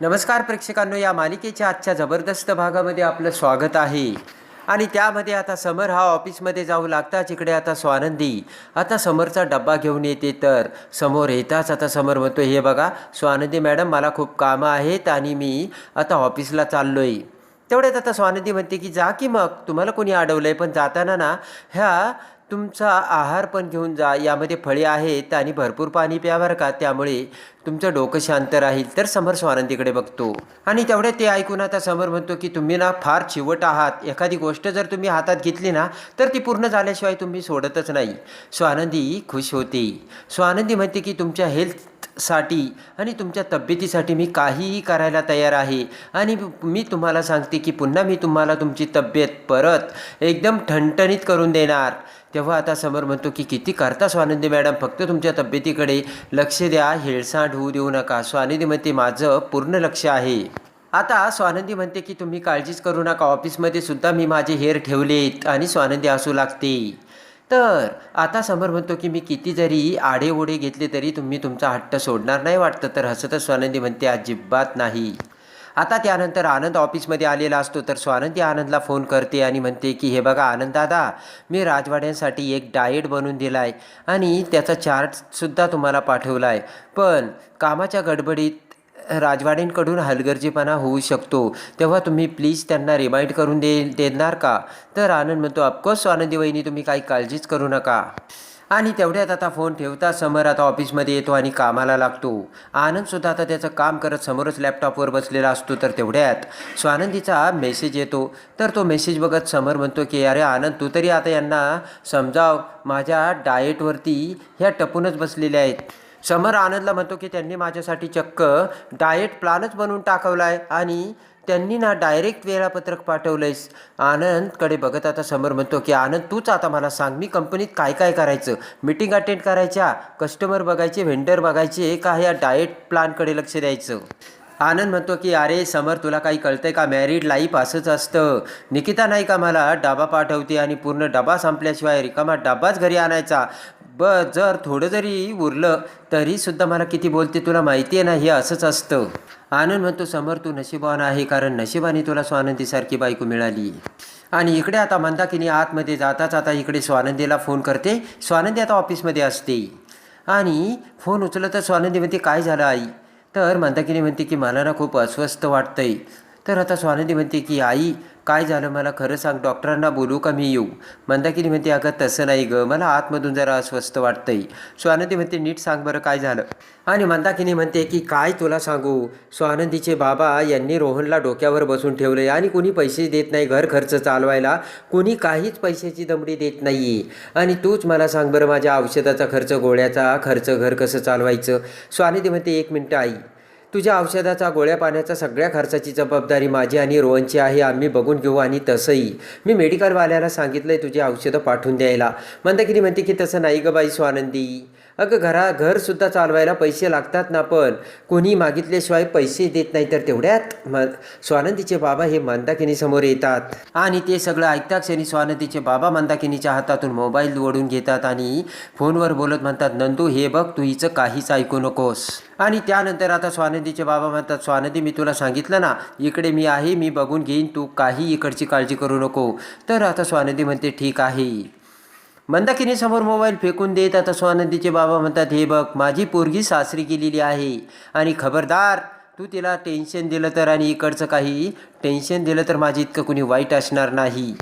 नमस्कार प्रेक्षकांनो, या मालिकेच्या आजच्या जबरदस्त भागामध्ये आपलं स्वागत आहे. आणि त्यामध्ये आता समर हा ऑफिसमध्ये जाऊ लागताच इकडे आता स्वानंदी आता समरचा डब्बा घेऊन येते. तर समोर येताच आता समर म्हणतो, हे बघा स्वानंदी मॅडम, मला खूप कामं आहेत आणि मी आता ऑफिसला चाललोय. तेवढ्यात आता स्वानंदी म्हणते की जा की मग, तुम्हाला कोणी अडवलं आहे, पण जाताना ना ह्या तुमचा आहार पण घेऊन जा, यामध्ये फळे आहेत आणि भरपूर पाणी प्या बरं का, त्यामुळे तुमचं डोकं शांत राहील. तर समर स्वानंदीकडे बघतो आणि तेवढ्यात ते ऐकून आता समर म्हणतो की तुम्ही ना फार चिवट आहात. एखादी गोष्ट जर तुम्ही हातात घेतली ना तर ती पूर्ण झाल्याशिवाय तुम्ही सोडतच नाही. स्वानंदी खुश होते. स्वानंदी म्हणते की तुमच्या हेल्थसाठी आणि तुमच्या तब्येतीसाठी मी काहीही करायला तयार आहे. आणि मी तुम्हाला सांगते की पुन्हा मी तुम्हाला तुमची तब्येत परत एकदम ठणठणीत करून देणार. तेव्हा आता समर म्हणतो की किती करता स्वानंदी मॅडम, फक्त तुमच्या तब्येतीकडे लक्ष द्या, हेळसांड होऊ देऊ नका. स्वानंदी म्हणते माझं पूर्ण लक्ष आहे. आता स्वानंदी म्हणते की तुम्ही काळजीच करू नका, ऑफिसमध्ये सुद्धा मी माझे हेअर ठेवलेत. आणि स्वानंदी हसू लागते. तर आता समर म्हणतो की मी किती जरी आडेओढे घेतले तरी तुम्ही तुमचा हट्ट सोडणार नाही वाटतं. तर हसतच स्वानंदी म्हणते अजिबात नाही. आता त्यानंतर आनंद ऑफिसमध्ये आलेला असतो. तर स्वानंदी आनंदला फोन करते आणि म्हणते की हे बघा आनंद दादा, मी राजवाड्यांसाठी एक डाएट बनवून दिला आहे आणि त्याचा चार्टसुद्धा तुम्हाला पाठवला आहे. पण कामाच्या गडबडीत राजवाड्यांकडून हलगर्जीपणा होऊ शकतो, तेव्हा तुम्ही प्लीज त्यांना रिमाइंड करून देणार का? तर आनंद म्हणतो ऑफकोर्स स्वानंदी वहिनी, तुम्ही काही काळजीच करू नका. आणि तेवढ्यात आता फोन ठेवता समर आता ऑफिसमध्ये येतो आणि कामाला लागतो. आनंदसुद्धा आता त्याचं काम करत समोरच लॅपटॉपवर बसलेला असतो. तर तेवढ्यात स्वानंदीचा मेसेज येतो. तर तो मेसेज बघत समर म्हणतो की अरे आनंद, तू तरी आता यांना समजाव, माझ्या डाएटवरती ह्या टपूनच बसलेल्या आहेत. समर आनंदला म्हणतो की त्यांनी माझ्यासाठी चक्क डाएट प्लॅनच बनवून टाकवला आहे आणि त्यांनी ना डायरेक्ट वेळापत्रक पाठवलं आहेस. आनंदकडे बघत आता समर म्हणतो की आनंद, तूच आता मला सांग, मी कंपनीत काय काय करायचं? मीटिंग अटेंड करायच्या, कस्टमर बघायचे, व्हेंडर बघायचे, का ह्या डाएट प्लॅनकडे लक्ष द्यायचं? आनंद म्हणतो की अरे समर, तुला काही कळतंय का? मॅरिड लाईफ असंच असतं. निकिता नाही का मला डबा पाठवते आणि पूर्ण डबा संपल्याशिवाय रिकामा डबाच घरी आणायचा. जर थोडं जरी उरलं तरीसुद्धा मला किती बोलते, तुला माहिती आहे ना, हे असंच असतं. आनंद म्हणतो समर, तू नशिबान आहे, कारण नशिबाने तुला स्वानंदीसारखी बायको मिळाली. आणि इकडे आता मंदाकिनी आतमध्ये जाताच आता इकडे स्वानंदीला फोन करते. स्वानंदी आता ऑफिसमध्ये असते आणि फोन उचलत तर स्वानंदी म्हणते काय झालं आई? तर मंदाकिनी म्हणते की मला ना खूप अस्वस्थ वाटतंय. तर आता स्वानंदी म्हणते की आई काय झालं, मला खरं सांग, डॉक्टरांना बोलू का मी येऊ? मंदाकिनी म्हणते अगं तसं नाही गं, मला आतमधून जरा अस्वस्थ वाटतंय. स्वानंदी म्हणते नीट सांग बरं काय झालं? आणि मंदाकिनी म्हणते की काय तुला सांगू, स्वानंदीचे बाबा यांनी रोहनला डोक्यावर बसून ठेवले आणि कोणी पैसे देत नाही घर खर्च चालवायला, कोणी काहीच पैशाची दमडी देत नाही. आणि तूच मला सांग बरं, माझ्या औषधाचा खर्च, गोळ्याचा खर्च, घर कसं चालवायचं? स्वानंदी म्हणते एक मिनटं आई, तुझ्या औषधाचा, गोळ्या पाण्याचा सगळ्या खर्चाची जबाबदारी माझी आणि रोहनची आहे, आम्ही बघून घेऊ. आणि तसंही मी मेडिकलवाल्याला सांगितलं आहे तुझी औषधं पाठवून द्यायला. मंदाकिनी म्हणते की तसं नाही गं बाई स्वानंदी, अगं घरसुद्धा चालवायला पैसे लागतात ना, पण कोणी मागितल्याशिवाय पैसे देत नाही. तर तेवढ्यात स्वानंदीचे बाबा हे मंदाकिनीसमोर येतात आणि ते सगळं ऐकताच आणि स्वानंदीचे बाबा मंदाकिनीच्या हातातून मोबाईल ओढून घेतात आणि फोनवर बोलत म्हणतात, नंदू हे बघ, तू हिचं काहीच ऐकू नकोस. आणि त्यानंतर आता स्वानंदीचे बाबा म्हणतात, स्वानंदी मी तुला सांगितलं ना, इकडे मी आहे, मी बघून घेईन, तू काही इकडची काळजी करू नको. तर आता स्वानंदी म्हणते ठीक आहे. मंदाकिनी समोर मोबाईल फेकून देत आता स्वानंदीचे बाबा म्हणतात, हे बघ, माझी पोरगी सासरी गेलेली आहे आणि खबरदार तू तिला टेन्शन दिलं तर आणि इकडचं काही टेन्शन दिलं तर माझी इतकं कुणी वाईट असणार नाही.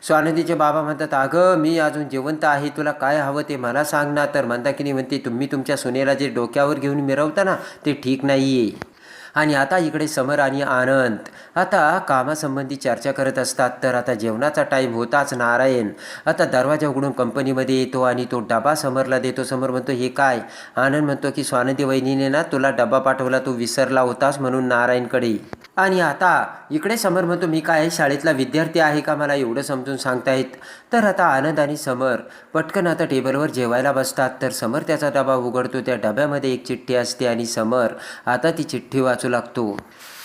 स्वानंदीचे बाबा म्हणतात, अगं मी अजून जिवंत आहे, तुला काय हवं ते मला सांग ना. तर मंदाकिनी म्हणते, तुम्ही तुमच्या सुनेला जे डोक्यावर घेऊन मिरवता ना ते ठीक नाही आहे. आणि आता इकडे समर आणि आनंद आता कामासंबंधी चर्चा करत असतात. तर आता जेवणाचा टाईम होताच नारायण आता दरवाजा उघडून कंपनीमध्ये येतो आणि तो डबा समरला देतो. समर म्हणतो हे काय? आनंद म्हणतो की स्वानंदी वहिनीने ना तुला डबा पाठवला, तू विसरला होतास म्हणून नारायणकडे. आणि आता इकडे समर म्हणतो मी काय शाळेतला विद्यार्थी आहे का, मला एवढं समजून सांगतायत? तर आता आनंद आणि समर पटकन आता टेबलवर जेवायला बसतात. तर समर त्याचा डबा उघडतो, त्या डब्यामध्ये एक चिठ्ठी असते आणि समर आता ती चिठ्ठी वाचू लागतो.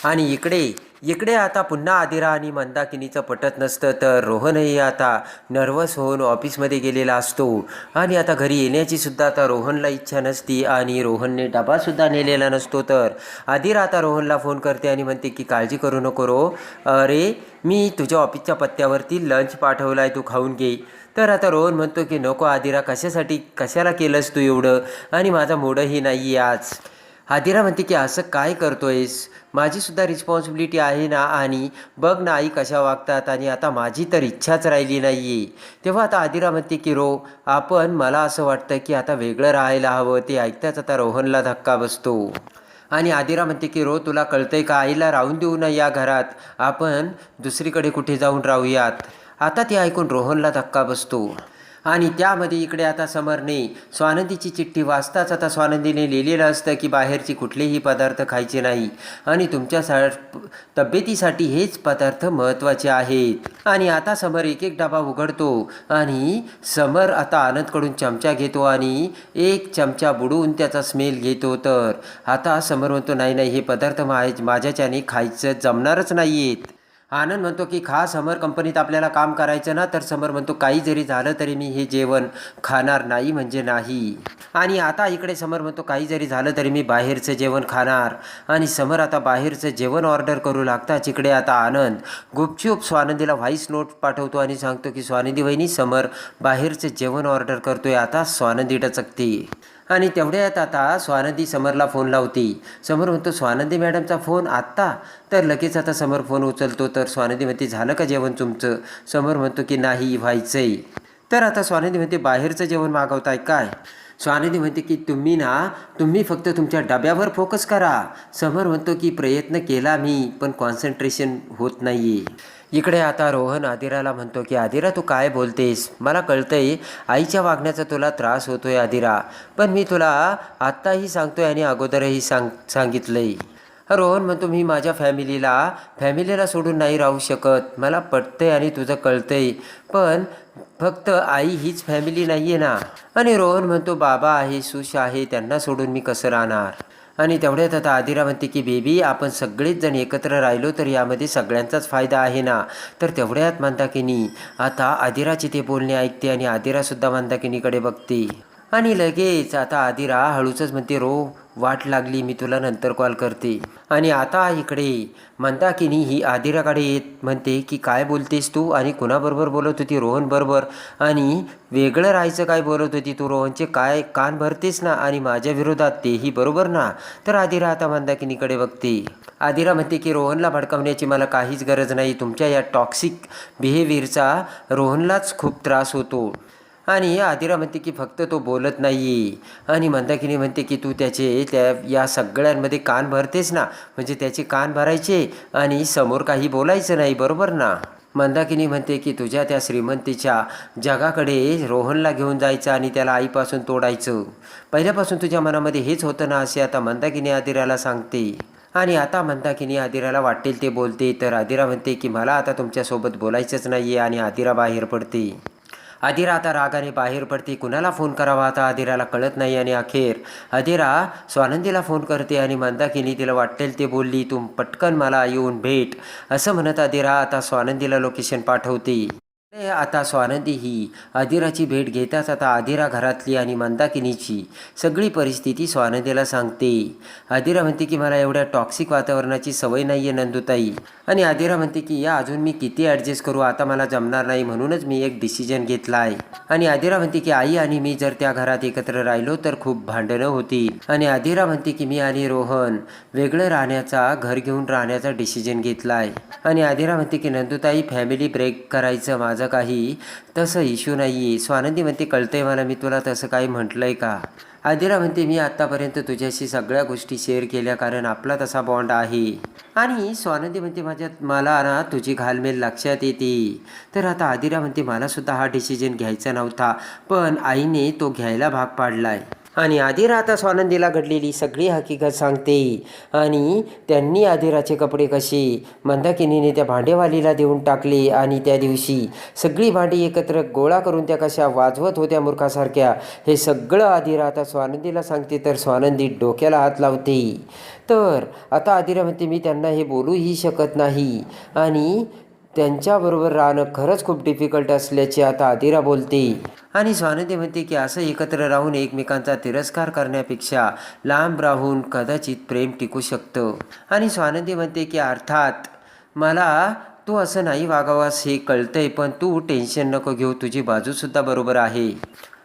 आणि इकडे इकडे आता पुन्हा आदिरा आणि मंदाकिनीचं पटत नसतं तर रोहनही आता नर्वस होऊन ऑफिसमध्ये गेलेला असतो आणि आता घरी येण्याची सुद्धा आता रोहनला इच्छा नसती आणि रोहनने डबासुद्धा नेलेला नसतो. तर आदिरा आता रोहनला फोन करते आणि म्हणते की काळजी करू नको रो, अरे मी तुझ्या ऑफिसच्या पत्त्यावरती लंच पाठवला आहे, तू खाऊन घे. तर आता रोहन म्हणतो की नको आदिरा, कशाला केलंस तू एवढं, आणि माझा मूडही नाही आहे आज. आदिरा म्हणते की असं काय करतोयस, माझीसुद्धा रिस्पॉन्सिबिलिटी आहे ना, आणि बघ ना आई कशा वागतात, आणि आता माझी तर इच्छाच राहिली नाही आहे. तेव्हा आता आदिरा म्हणते की मला असं वाटतं की आता वेगळं राहायला हवं. ते ऐकताच आता रोहनला धक्का बसतो आणि आदिरा म्हणते की तुला कळतंय का, आईला राहून देऊ ना या घरात, आपण दुसरीकडे कुठे जाऊन राहूयात. आता ते ऐकून रोहनला धक्का बसतो आणि त्यामध्ये इकडे आता समरने स्वानंदीची चिठ्ठी वाचताच आता स्वानंदीने लिहिलेलं असतं की बाहेरची कुठलेही पदार्थ खायचे नाही आणि तुमच्या तब्येतीसाठी हेच पदार्थ महत्त्वाचे आहेत. आणि आता समर एक एक डबा उघडतो आणि समर आता आनंदकडून चमचा घेतो आणि एक चमचा बुडवून त्याचा स्मेल घेतो. तर आता समर म्हणतो नाही नाही, हे पदार्थ माझ्याच्याने खायचं जमणारच नाही आहेत. आनंद म्हणतो की समर कंपनीत आपल्याला काम करायचं ना, तर समर म्हणतो काही जरी झालं तरी मी हे जेवण खाणार नाही म्हणजे नाही. आणि आता इकडे समर म्हणतो काही जरी झालं तरी मी बाहेरचं जेवण खाणार, आणि समर आता बाहेरचं जेवण ऑर्डर करू लागताच इकडे आता आनंद गुपचूप स्वानंदीला व्हॉइस नोट पाठवतो आणि सांगतो की स्वानंदी वहिनी, समर बाहेरचं जेवण ऑर्डर करतोय. आता स्वानंदी डचकते आणि तेवढ्यात आता स्वानंदी समरला फोन लावते. समर म्हणतो स्वानंदी मॅडमचा फोन आत्ता, तर लगेच आता समर फोन उचलतो. तर स्वानंदी म्हणते झालं का जेवण तुमचं. समर म्हणतो की नाही, व्हायचंय. तर आता स्वानंदी म्हणते बाहेरचं जेवण मागवताय काय. स्वानंदी म्हणते की तुम्ही फक्त तुमच्या डब्यावर फोकस करा. समर म्हणतो की प्रयत्न केला मी, पण कॉन्सन्ट्रेशन होत नाही. इकडे आता रोहन आदिराला म्हणतो की आदिरा तू काय बोलतेस, मला कळतंय आईच्या वागण्याचा तुला त्रास होतोय आदिरा, पण मी तुला आत्ताही सांगतोय आणि अगोदरही सांगितलंय. रोहन म्हणतो मी माझ्या फॅमिलीला सोडून नाही राहू शकत, मला पटतंय आणि तुझं कळतंय, पण फक्त आई हीच फॅमिली नाही आहे ना. आणि रोहन म्हणतो बाबा आहे, सुश आहे, त्यांना सोडून मी कसं राहणार. आणि तेवढ्यात आता आदिरा म्हणते की बेबी आपण सगळेच जण एकत्र राहिलो तर यामध्ये सगळ्यांचाच फायदा आहे ना. तर तेवढ्यात मंदाकिनी आता आदिराचे ते बोलणे ऐकते आणि आदिरासुद्धा मंदाकिनीकडे बघते आणि लगेच आता आदिरा हळूचच म्हणते वाट लागली, मी तुला नंतर कॉल करते. आणि आता इकडे मंदाकिनी ही आदिराकडे येत म्हणते की काय बोलतेस तू, आणि कुणाबरोबर बोलत होती, रोहन बरोबर, आणि वेगळं राहायचं काय बोलत होती तू, रोहनचे काय कान भरतेस ना, आणि माझ्या विरोधात तेही बरोबर ना. तर आदिरा आता मंदाकिनीकडे बघते. आदिरा म्हणते की रोहनला भडकवण्याची मला काहीच गरज नाही, तुमच्या या टॉक्सिक बिहेवियरचा रोहनलाच खूप त्रास होतो. आणि आदिरा म्हणते की फक्त तो बोलत नाही, आणि मंदाकिनी म्हणते की तू या सगळ्यांमध्ये कान भरतेस ना, म्हणजे त्याचे कान भरायचे आणि समोर काही बोलायचं नाही, बरोबर ना. मंदाकिनी म्हणते की तुझ्या त्या श्रीमंतीच्या जगाकडे रोहनला घेऊन जायचं आणि त्याला आईपासून तोडायचं, पहिल्यापासून तुझ्या मनामध्ये हेच होतं ना, असे आता मंदाकिनी आदिराला सांगते. आणि आता मंदाकिनी आदिराला वाटेल ते बोलते. तर आदिरा म्हणते की मला आता तुमच्यासोबत बोलायचंच नाही आहे, आणि आदिरा बाहेर पडते. आदिरा आता रागाने बाहेर पडते, कुणाला फोन करावा आता आदिराला कळत नाही. आणि अखेर आदिरा स्वानंदीला फोन करते आणि मंदाकिनी तिला वाटेल ते बोलली, तू पटकन मला येऊन भेट, असं म्हणत आदिरा आता स्वानंदीला लोकेशन पाठवते. आता स्वानंदी ही आदिराची भेट घेताच आता आदिरा घरातली आणि मंदाकिनीची सगळी परिस्थिती स्वानंदीला सांगते. आदिरा म्हणते की मला एवढ्या टॉक्सिक वातावरणाची सवय नाही आहे नंदुताई, आणि आदिरा म्हणते की अजून मी किती ॲडजस्ट करू, आता मला जमणार नाही, म्हणूनच मी एक डिसिजन घेतला आहे. आणि आदिरा म्हणते की आई आणि मी जर त्या घरात एकत्र राहिलो तर खूप भांडणं होतील. आणि आदिरा म्हणते की मी आणि रोहन वेगळं घर घेऊन राहण्याचा डिसिजन घेतला आहे. आणि आदिरा म्हणते की नंदुताई फॅमिली ब्रेक करायचं माझं काही तसं इश्यू नाही आहे. स्वानंदी म्हणते कळतंय मला, मी तुला तसं काही म्हटलंय का. आदिरा म्हणते मी आत्तापर्यंत तुझ्याशी सगळ्या गोष्टी शेअर केल्या, कारण आपला तसा बॉन्ड आहे. आणि स्वानंदी म्हणते मला ना तुझी घालमेल लक्षात येते. तर आता आदिरा म्हणते मलासुद्धा हा डिसिजन घ्यायचा नव्हता, पण आईने तो घ्यायला भाग पाडलाय. आणि आदिरा आता स्वानंदीला घडलेली सगळी हकीकत सांगते आणि त्यांनी आदिराचे कपडे कसे मंदाकिनीने त्या भांडेवालीला देऊन टाकले आणि त्या दिवशी सगळी भांडी एकत्र गोळा करून त्या कशा वाजवत होत्या मूर्खासारख्या, हे सगळं आदिरा आता स्वानंदीला सांगते. तर स्वानंदी डोक्याला हात लावते. तर आता आदिरा म्हणते मी त्यांना हे बोलूही शकत नाही आणि त्यांच्याबरोबर राहणं खरंच खूप डिफिकल्ट असल्याचे आता आदिरा बोलते. आणि स्वानंदी म्हणते की असं एकत्र राहून एकमेकांचा तिरस्कार करण्यापेक्षा लांब राहून कदाचित प्रेम टिकू शकतं. आणि स्वानंदी म्हणते की अर्थात मला तू असं नाही वागावास हे कळतंय, पण तू टेन्शन नको घेऊ, तुझी बाजूसुद्धा बरोबर आहे.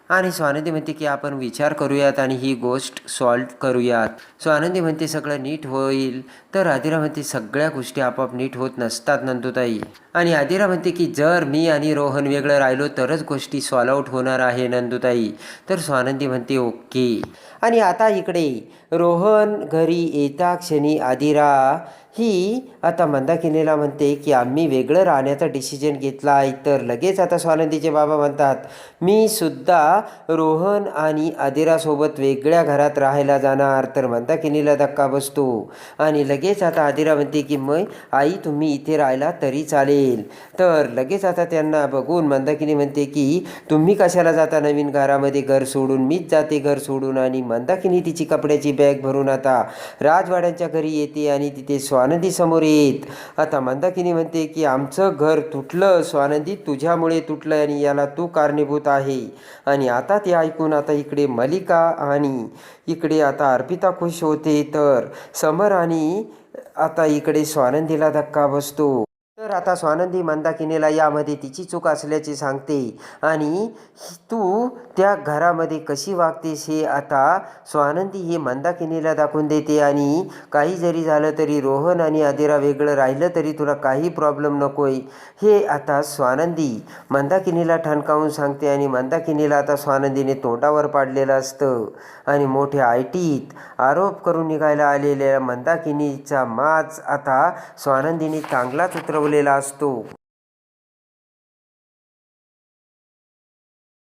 आणि स्वानंदी म्हणते की आपण विचार करूयात आणि ही गोष्ट सॉल्व करूयात. स्वानंदी म्हणते सगळं नीट होईल. तर आदिरा म्हणते सगळ्या गोष्टी आपोआप नीट होत नसतात नंदुताई. आणि आदिरा म्हणते की जर मी आणि रोहन वेगळं राहिलो तरच गोष्टी सॉल्व आउट होणार आहे नंदुताई. तर स्वानंदी म्हणते ओके. आणि आता इकडे रोहन घरी येता क्षणी आदिरा ही आता मंदाकिनीला म्हणते की आम्ही वेगळं राहण्याचा डिसिजन घेतला आहे. तर लगेच आता स्वानंदीचे बाबा म्हणतात मी सुद्धा रोहन आणि आदिरासोबत वेगळ्या घरात राहायला जाणार. तर मंदाकिनीला धक्का बसतो आणि लगेच आता आदिरा म्हणते की मग आई तुम्ही इथे राहिला तरी चालेल. तर लगेच आता त्यांना बघून मंदाकिनी म्हणते की तुम्ही कशाला जाता नवीन घरामध्ये घर सोडून, मीच जाते घर सोडून. आणि मंदाकिनी तिची कपड्याची बॅग भरून आता राजवाड्यांच्या घरी येते आणि तिथे स्वानंदी समोर येत. आता मंदाकिनी म्हणते की आमचं घर तुटलं स्वानंदी, तुझ्यामुळे तुटलं आणि याला तू कारणीभूत आहे. आणि आता ते ऐकून आता इकडे मलिका आणि इकडे आता अर्पिता खुश होते. तर समर आणि आता इकडे स्वानंदीला धक्का बसतो. तर आता स्वानंदी मंदाकिनीला यामध्ये तिची चूक असल्याचे सांगते आणि तू त्या घरामध्ये कशी वागतेस हे आता स्वानंदी हे मंदाकिनीला दाखवून देते. आणि काही जरी झालं तरी रोहन आणि आदिरा वेगळं राहिलं तरी तुला काही प्रॉब्लेम नको आहे हे आता स्वानंदी मंदाकिनीला ठणकावून सांगते. आणि मंदाकिनीला आता स्वानंदीने तोंडावर पाडलेलं असतं आणि मोठ्या आयटीत आरोप करून निघायला आलेल्या मंदाकिनीचा माज आता स्वानंदीने चांगलाच उतरवलेला असतो.